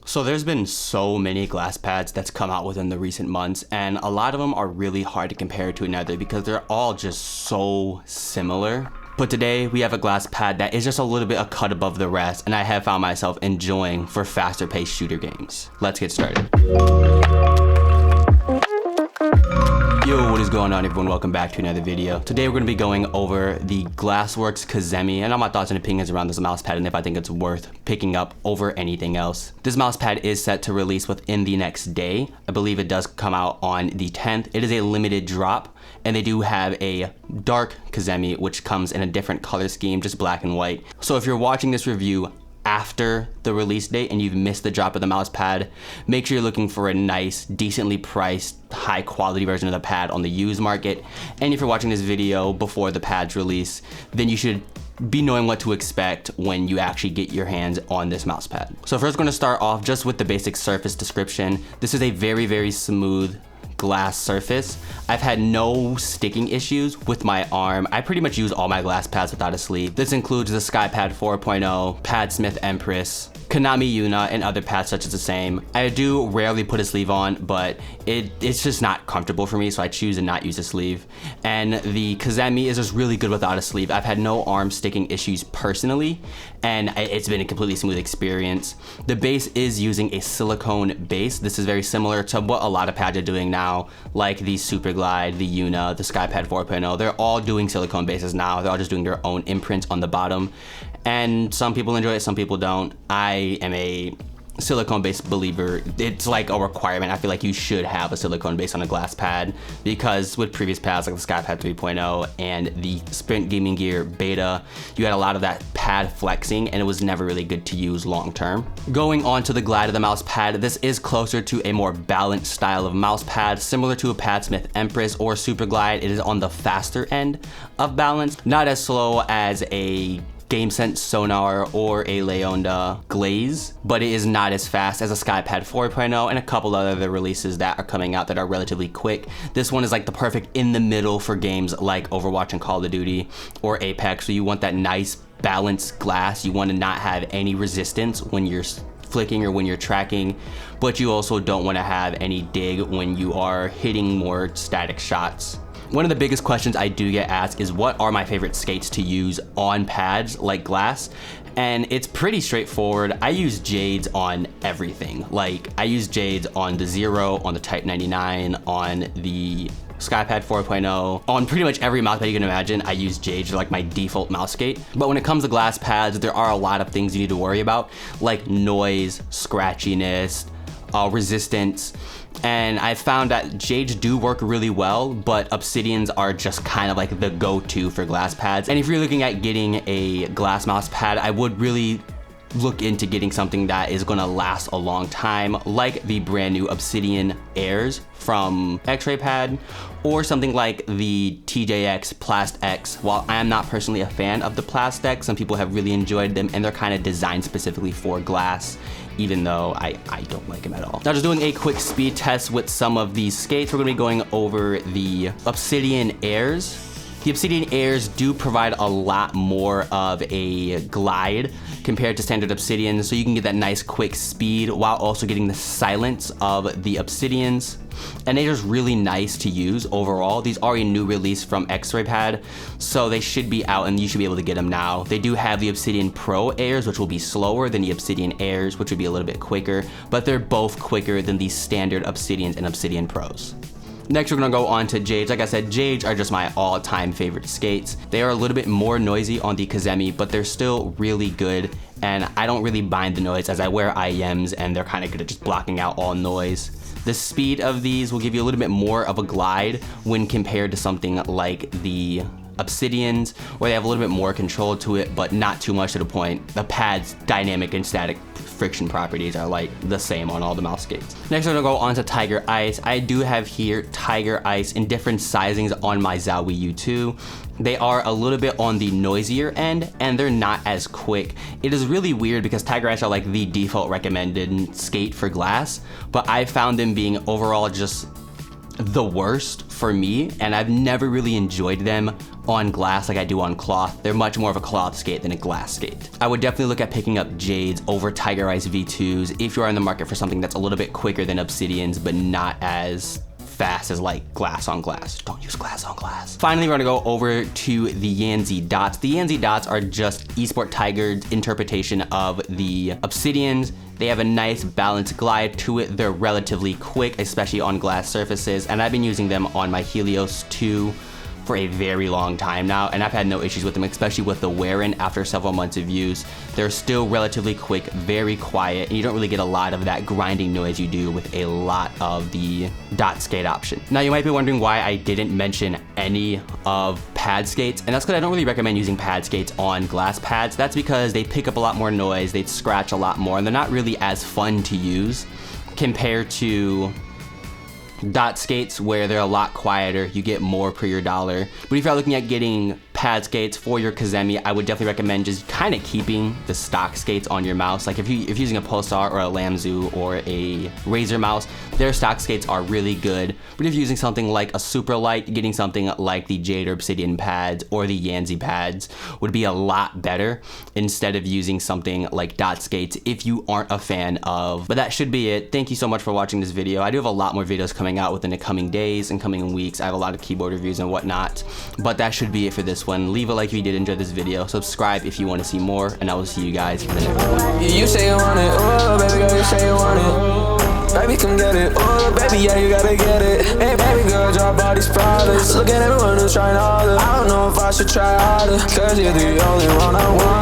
So there's been so many glass pads that's come out within the recent months, and a lot of them are really hard to compare to another because they're all just so similar. But today we have a glass pad that is just a little bit a cut above the rest, and I have found myself enjoying for faster paced shooter games. Let's get started. Yo, what is going on everyone? Welcome back to another video. Today we're going to be going over the GLSSWRKS Kazemi and all my thoughts and opinions around this mouse pad and if I think it's worth picking up over anything else. This mouse pad is set to release within the next day. I believe it does come out on the 10th. It is a limited drop and they do have a dark Kazemi which comes in a different color scheme, just black and white. So if you're watching this review after the release date and you've missed the drop of the mouse pad, make sure you're looking for a nice, decently priced, high quality version of the pad on the used market. And if you're watching this video before the pad's release, then you should be knowing what to expect when you actually get your hands on this mouse pad. So first we're gonna start off just with the basic surface description. This is a very, very smooth glass surface. I've had no sticking issues with my arm. I pretty much use all my glass pads without a sleeve. This includes the SkyPad 4.0, Padsmith Empress, Konami Yuna, and other pads such as the same. I do rarely put a sleeve on, but it's just not comfortable for me, so I choose to not use a sleeve. And the Kazemi is just really good without a sleeve. I've had no arm sticking issues personally, and it's been a completely smooth experience. The base is using a silicone base. This is very similar to what a lot of pads are doing now, like the Superglide, the Yuna, the SkyPad 4.0. They're all doing silicone bases now. They're all just doing their own imprint on the bottom. And some people enjoy it, some people don't. I am a silicone based believer. It's like a requirement. I feel like you should have a silicone base on a glass pad because with previous pads like the SkyPad 3.0 and the Sprint Gaming Gear Beta, you had a lot of that pad flexing and it was never really good to use long term. Going on to the glide of the mouse pad, this is closer to a more balanced style of mouse pad, similar to a Padsmith Empress or Superglide. It is on the faster end of balance, not as slow as a GameSense Sonar or a Leonda Glaze, but it is not as fast as a SkyPad 4.0 and a couple other releases that are coming out that are relatively quick. This one is like the perfect in the middle for games like Overwatch and Call of Duty or Apex, so you want that nice balanced glass. You want to not have any resistance when you're flicking or when you're tracking, but you also don't want to have any dig when you are hitting more static shots. One of the biggest questions I do get asked is what are my favorite skates to use on pads like glass? And it's pretty straightforward. I use Jades on everything. Like I use Jades on the Zero, on the Type 99, on the SkyPad 4.0, on pretty much every mouse pad you can imagine. I use Jade, like my default mouse skate. But when it comes to glass pads, there are a lot of things you need to worry about, like noise, scratchiness, resistance. And I found that Jades do work really well, but Obsidians are just kind of like the go-to for glass pads. And if you're looking at getting a glass mouse pad, I would really look into getting something that is gonna last a long time, like the brand new Obsidian Airs from X-Ray Pad, or something like the TJX Plast X. While I am not personally a fan of the Plast X, some people have really enjoyed them and they're kind of designed specifically for glass, even though I don't like them at all. Now just doing a quick speed test with some of these skates, we're gonna be going over the Obsidian Airs. The Obsidian Airs do provide a lot more of a glide compared to standard Obsidians, so you can get that nice quick speed while also getting the silence of the Obsidians. And they're just really nice to use overall. These are a new release from X-Ray Pad, so they should be out and you should be able to get them now. They do have the Obsidian Pro Airs, which will be slower than the Obsidian Airs, which would be a little bit quicker, but they're both quicker than the standard Obsidians and Obsidian Pros. Next, we're gonna go on to Jades. Like I said, Jades are just my all-time favorite skates. They are a little bit more noisy on the Kazemi, but they're still really good, and I don't really mind the noise as I wear IEMs and they're kind of good at just blocking out all noise. The speed of these will give you a little bit more of a glide when compared to something like the Obsidians, where they have a little bit more control to it, but not too much to the point. The pad's dynamic and static friction properties are like the same on all the mouse skates. Next, we're gonna go on to Tiger Ice. I do have here Tiger Ice in different sizings on my Zowie U2. They are a little bit on the noisier end and they're not as quick. It is really weird because Tiger Ice are like the default recommended skate for glass, but I found them being overall just the worst for me, and I've never really enjoyed them on glass like I do on cloth. They're much more of a cloth skate than a glass skate. I would definitely look at picking up Jades over Tiger Ice V2s if you are in the market for something that's a little bit quicker than Obsidians, but not as fast as like glass on glass. Don't use glass on glass. Finally, we're gonna go over to the Yanzi Dots. The Yanzi Dots are just Esport Tiger's interpretation of the Obsidians. They have a nice balanced glide to it. They're relatively quick, especially on glass surfaces, and I've been using them on my Helios 2 for a very long time now, and I've had no issues with them, especially with the wear-in after several months of use. They're still relatively quick, very quiet, and you don't really get a lot of that grinding noise you do with a lot of the dot skate option. Now you might be wondering why I didn't mention any of pad skates, and that's because I don't really recommend using pad skates on glass pads. That's because they pick up a lot more noise, they scratch a lot more, and they're not really as fun to use compared to dot skates, where they're a lot quieter, you get more per your dollar. But if you're looking at getting pad skates for your Kazemi, I would definitely recommend just kind of keeping the stock skates on your mouse. Like if you're using a Pulsar or a Lamzu or a Razer mouse, their stock skates are really good. But if you're using something like a super light, getting something like the Jade or Obsidian pads or the Yanzi pads would be a lot better instead of using something like dot skates if you aren't a fan of. But that should be it. Thank you so much for watching this video. I do have a lot more videos coming out within the coming days and coming weeks. I have a lot of keyboard reviews and whatnot, but that should be it for this one. Leave a like if you did enjoy this video, subscribe if you want to see more, and I will see you guys in the next one. You say you want it, oh baby girl, you say you want it. Baby, come get it, oh baby, yeah, you gotta get it. Hey baby girl, drop all these problems. Look at everyone who's trying harder. I don't know if I should try harder, cause you're the only one I want.